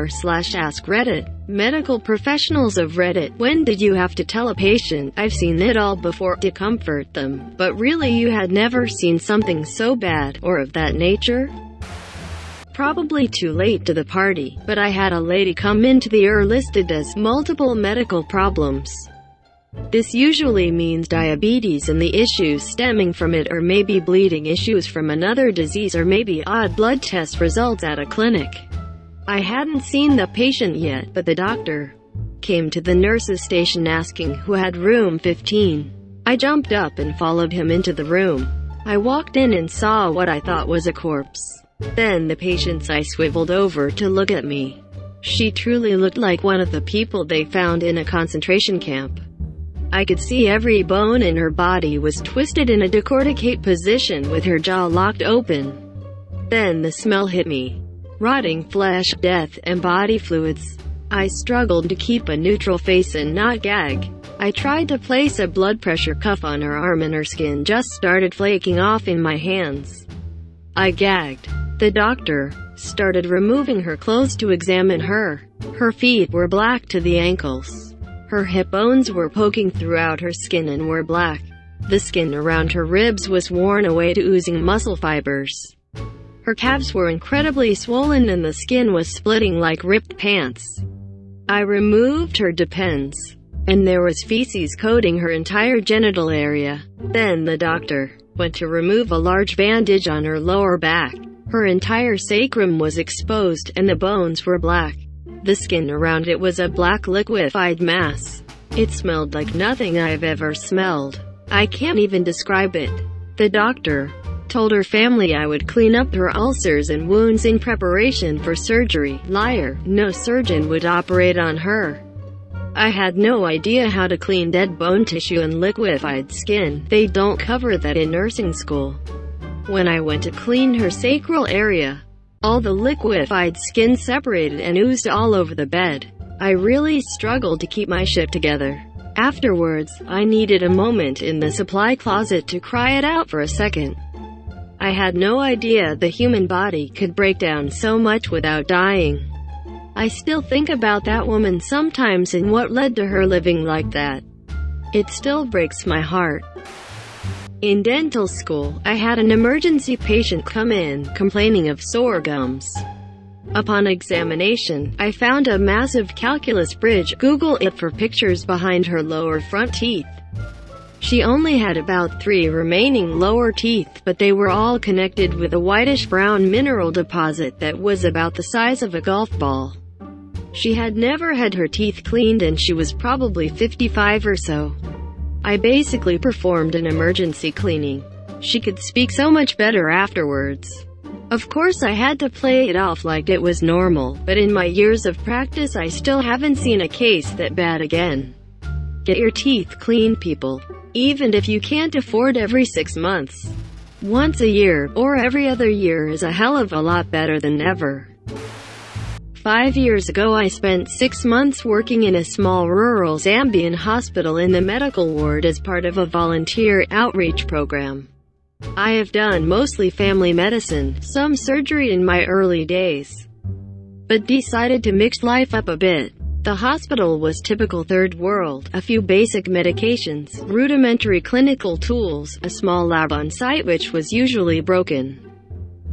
r/AskReddit. Medical professionals of Reddit, when did you have to tell a patient, "I've seen it all before," to comfort them, but really you had never seen something so bad, or of that nature? Probably too late to the party, but I had a lady come into the ER listed as multiple medical problems. This usually means diabetes and the issues stemming from it, or maybe bleeding issues from another disease, or maybe odd blood test results at a clinic. I hadn't seen the patient yet, but the doctor came to the nurse's station asking who had room 15. I jumped up and followed him into the room. I walked in and saw what I thought was a corpse. Then the patient's eye swiveled over to look at me. She truly looked like one of the people they found in a concentration camp. I could see every bone in her body was twisted in a decorticate position with her jaw locked open. Then the smell hit me. Rotting flesh, death, and body fluids. I struggled to keep a neutral face and not gag. I tried to place a blood pressure cuff on her arm and her skin just started flaking off in my hands. I gagged. The doctor started removing her clothes to examine her. Her feet were black to the ankles. Her hip bones were poking throughout her skin and were black. The skin around her ribs was worn away to oozing muscle fibers. Her calves were incredibly swollen and the skin was splitting like ripped pants. I removed her depends, and there was feces coating her entire genital area. Then the doctor went to remove a large bandage on her lower back. Her entire sacrum was exposed and the bones were black. The skin around it was a black liquefied mass. It smelled like nothing I've ever smelled. I can't even describe it. The doctor told her family I would clean up her ulcers and wounds in preparation for surgery. Liar, no surgeon would operate on her. I had no idea how to clean dead bone tissue and liquefied skin. They don't cover that in nursing school. When I went to clean her sacral area, all the liquefied skin separated and oozed all over the bed. I really struggled to keep my shit together. Afterwards, I needed a moment in the supply closet to cry it out for a second. I had no idea the human body could break down so much without dying. I still think about that woman sometimes and what led to her living like that. It still breaks my heart. In dental school, I had an emergency patient come in, complaining of sore gums. Upon examination, I found a massive calculus bridge. Google it for pictures behind her lower front teeth. She only had about 3 remaining lower teeth, but they were all connected with a whitish-brown mineral deposit that was about the size of a golf ball. She had never had her teeth cleaned and she was probably 55 or so. I basically performed an emergency cleaning. She could speak so much better afterwards. Of course I had to play it off like it was normal, but in my years of practice I still haven't seen a case that bad again. Get your teeth cleaned, people. Even if you can't afford every 6 months. Once a year, or every other year is a hell of a lot better than never. 5 years ago I spent 6 months working in a small rural Zambian hospital in the medical ward as part of a volunteer outreach program. I have done mostly family medicine, some surgery in my early days, but decided to mix life up a bit. The hospital was typical third world, a few basic medications, rudimentary clinical tools, a small lab on site which was usually broken.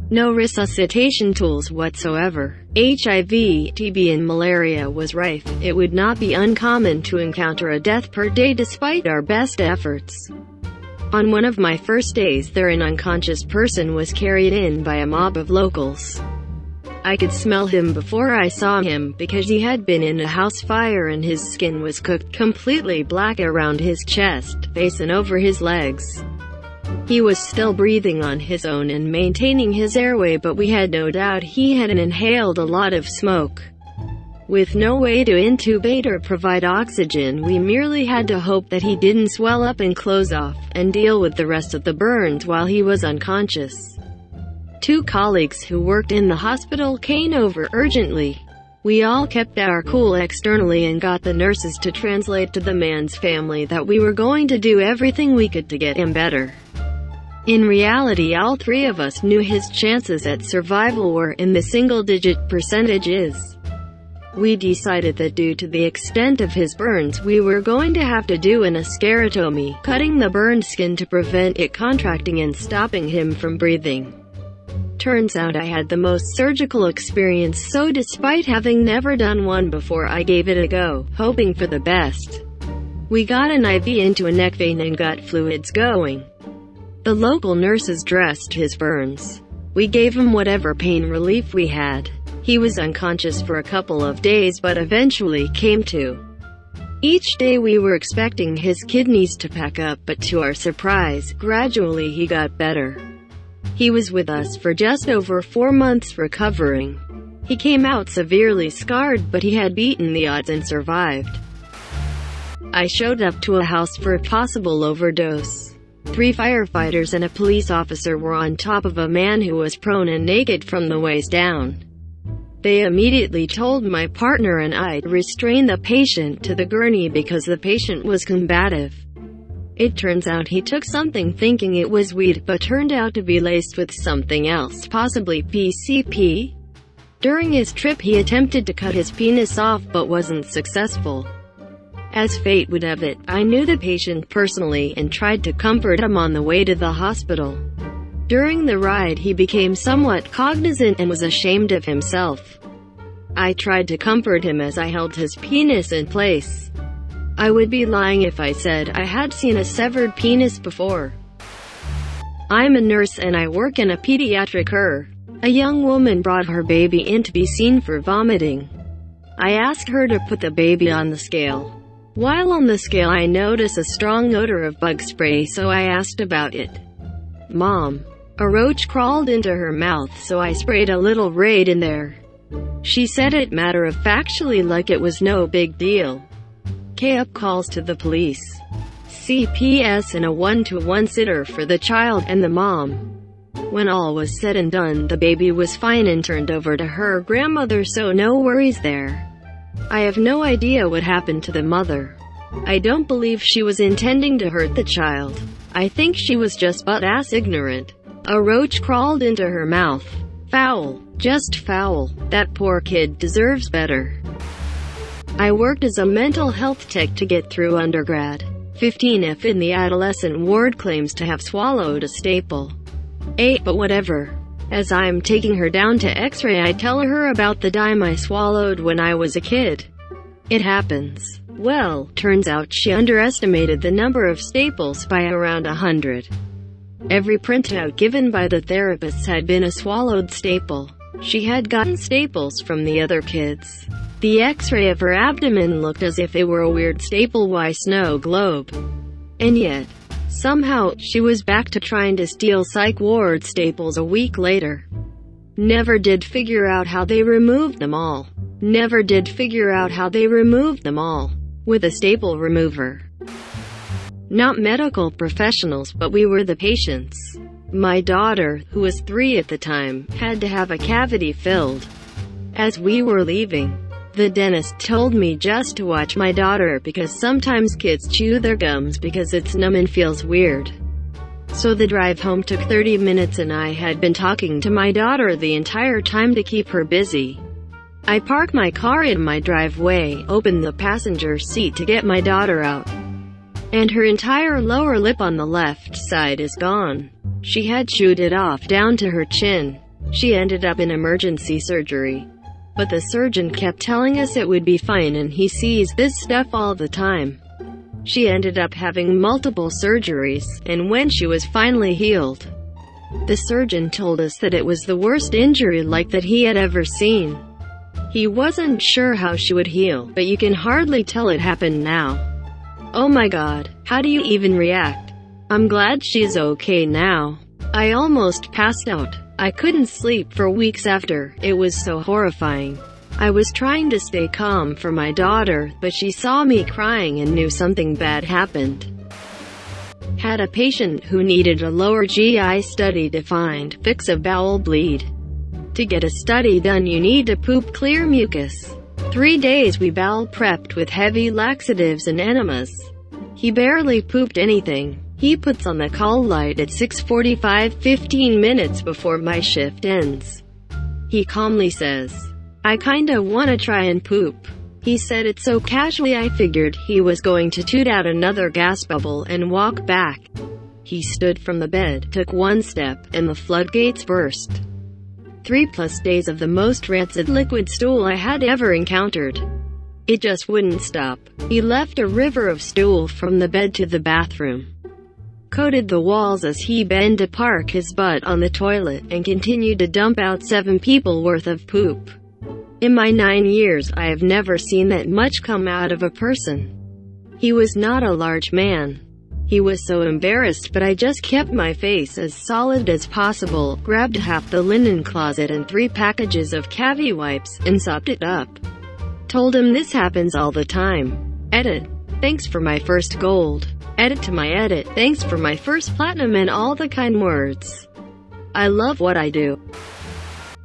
No resuscitation tools whatsoever. HIV, TB and malaria was rife. It would not be uncommon to encounter a death per day despite our best efforts. On one of my first days there, an unconscious person was carried in by a mob of locals. I could smell him before I saw him because he had been in a house fire and his skin was cooked completely black around his chest, face and over his legs. He was still breathing on his own and maintaining his airway, but we had no doubt he had inhaled a lot of smoke. With no way to intubate or provide oxygen, we merely had to hope that he didn't swell up and close off, and deal with the rest of the burns while he was unconscious. 2 colleagues who worked in the hospital came over urgently. We all kept our cool externally and got the nurses to translate to the man's family that we were going to do everything we could to get him better. In reality, all 3 of us knew his chances at survival were in the single-digit percentages. We decided that due to the extent of his burns, we were going to have to do an ascarotomy, cutting the burned skin to prevent it contracting and stopping him from breathing. Turns out I had the most surgical experience, so despite having never done one before, I gave it a go, hoping for the best. We got an IV into a neck vein and got fluids going. The local nurses dressed his burns. We gave him whatever pain relief we had. He was unconscious for a couple of days but eventually came to. Each day we were expecting his kidneys to pack up, but to our surprise, gradually he got better. He was with us for just over 4 months recovering. He came out severely scarred, but he had beaten the odds and survived. I showed up to a house for a possible overdose. 3 firefighters and a police officer were on top of a man who was prone and naked from the waist down. They immediately told my partner and I to restrain the patient to the gurney because the patient was combative. It turns out he took something thinking it was weed, but turned out to be laced with something else, possibly PCP. During his trip he attempted to cut his penis off but wasn't successful. As fate would have it, I knew the patient personally and tried to comfort him on the way to the hospital. During the ride he became somewhat cognizant and was ashamed of himself. I tried to comfort him as I held his penis in place. I would be lying if I said I had seen a severed penis before. I'm a nurse and I work in a pediatric ER. A young woman brought her baby in to be seen for vomiting. I asked her to put the baby on the scale. While on the scale I noticed a strong odor of bug spray, so I asked about it. Mom, a roach crawled into her mouth, so I sprayed a little Raid in there. She said it matter-of-factly like it was no big deal. Up calls to the police, CPS, and a 1-to-1 sitter for the child and the mom. When all was said and done, the baby was fine and turned over to her grandmother, so no worries there. I have no idea what happened to the mother. I don't believe she was intending to hurt the child. I think she was just butt-ass ignorant. A roach crawled into her mouth. Foul. Just foul. That poor kid deserves better. I worked as a mental health tech to get through undergrad. 15F in the adolescent ward claims to have swallowed a staple. But whatever. As I'm taking her down to x-ray, I tell her about the dime I swallowed when I was a kid. It happens. Well, turns out she underestimated the number of staples by around 100. Every printout given by the therapists had been a swallowed staple. She had gotten staples from the other kids. The x-ray of her abdomen looked as if it were a weird staple-y snow globe. And yet, somehow, she was back to trying to steal psych ward staples a week later. Never did figure out how they removed them all. Never did figure out how they removed them all. With a staple remover. Not medical professionals, but we were the patients. My daughter, who was 3 at the time, had to have a cavity filled. As we were leaving, the dentist told me just to watch my daughter because sometimes kids chew their gums because it's numb and feels weird. So the drive home took 30 minutes and I had been talking to my daughter the entire time to keep her busy. I park my car in my driveway, open the passenger seat to get my daughter out. And her entire lower lip on the left side is gone. She had chewed it off down to her chin. She ended up in emergency surgery. But the surgeon kept telling us it would be fine and he sees this stuff all the time. She ended up having multiple surgeries, and when she was finally healed, the surgeon told us that it was the worst injury like that he had ever seen. He wasn't sure how she would heal, but you can hardly tell it happened now. Oh my god, how do you even react? I'm glad she's okay now. I almost passed out. I couldn't sleep for weeks after, it was so horrifying. I was trying to stay calm for my daughter, but she saw me crying and knew something bad happened. Had a patient who needed a lower GI study to fix a bowel bleed. To get a study done you need to poop clear mucus. 3 days we bowel prepped with heavy laxatives and enemas. He barely pooped anything. He puts on the call light at 6:45, 15 minutes before my shift ends. He calmly says, I kinda wanna try and poop." He said it so casually I figured he was going to toot out another gas bubble and walk back. He stood from the bed, took one step, and the floodgates burst. 3+ days of the most rancid liquid stool I had ever encountered. It just wouldn't stop. He left a river of stool from the bed to the bathroom, coated the walls as he bent to park his butt on the toilet, and continued to dump out 7 people worth of poop. In my 9 years, I have never seen that much come out of a person. He was not a large man. He was so embarrassed, but I just kept my face as solid as possible, grabbed half the linen closet and 3 packages of Cavi wipes, and sopped it up. Told him this happens all the time. Edit. Thanks for my first gold. Edit to my edit. Thanks for my first platinum and all the kind words. I love what I do.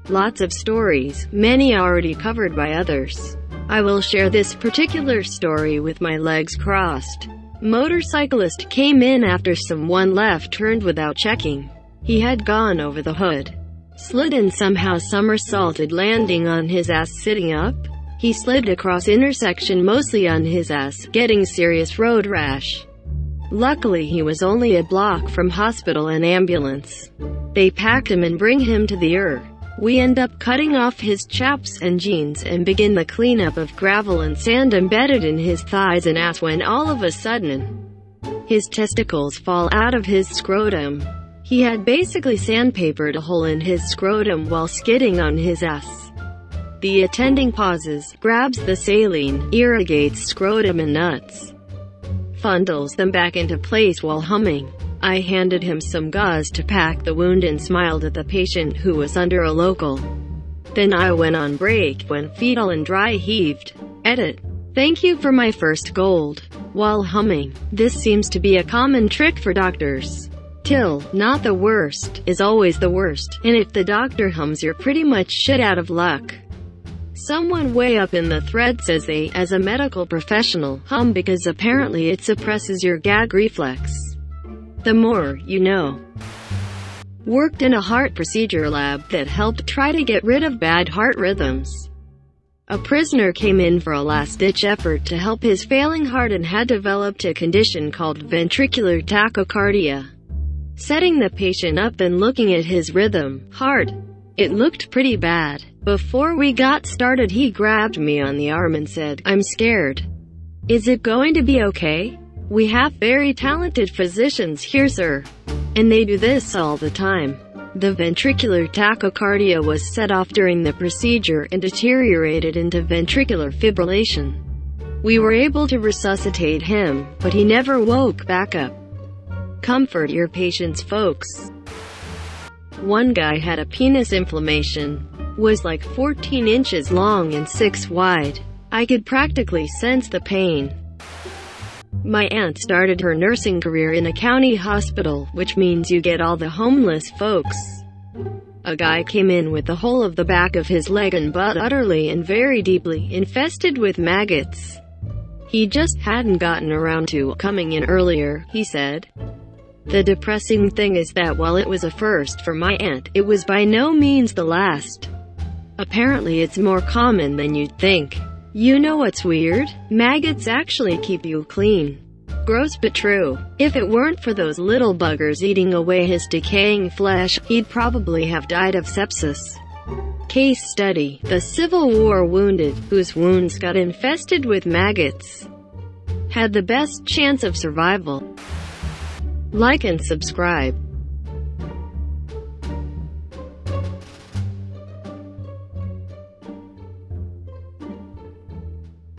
Lots of stories, many already covered by others. I will share this particular story with my legs crossed. Motorcyclist came in after someone left-turned without checking. He had gone over the hood, slid and somehow somersaulted, landing on his ass sitting up. He slid across intersection mostly on his ass, getting serious road rash. Luckily he was only a block from hospital and ambulance. They packed him and bring him to the ER. We end up cutting off his chaps and jeans and begin the cleanup of gravel and sand embedded in his thighs and ass when all of a sudden, his testicles fall out of his scrotum. He had basically sandpapered a hole in his scrotum while skidding on his ass. The attending pauses, grabs the saline, irrigates scrotum and nuts, fondles them back into place while humming. I handed him some gauze to pack the wound and smiled at the patient who was under a local. Then I went on break when fetal and dry heaved. Edit. Thank you for my first gold. While humming. This seems to be a common trick for doctors. Till, not the worst, is always the worst, and if the doctor hums you're pretty much shit out of luck. Someone way up in the thread says they, as a medical professional, hum because apparently it suppresses your gag reflex. The more you know. Worked in a heart procedure lab that helped try to get rid of bad heart rhythms. A prisoner came in for a last-ditch effort to help his failing heart and had developed a condition called ventricular tachycardia. Setting the patient up and looking at his rhythm, heart, it looked pretty bad. Before we got started he grabbed me on the arm and said, "I'm scared. Is it going to be okay? We have very talented physicians here, sir. And they do this all the time." The ventricular tachycardia was set off during the procedure and deteriorated into ventricular fibrillation. We were able to resuscitate him, but he never woke back up. Comfort your patients, folks. One guy had a penis inflammation. Was like 14 inches long and 6 wide. I could practically sense the pain. My aunt started her nursing career in a county hospital, which means you get all the homeless folks. A guy came in with the whole of the back of his leg and butt utterly and very deeply infested with maggots. He just hadn't gotten around to coming in earlier, he said. The depressing thing is that while it was a first for my aunt, it was by no means the last. Apparently it's more common than you'd think. You know what's weird? Maggots actually keep you clean. Gross but true. If it weren't for those little buggers eating away his decaying flesh, he'd probably have died of sepsis. Case study. The Civil War wounded, whose wounds got infested with maggots, had the best chance of survival. Like and subscribe.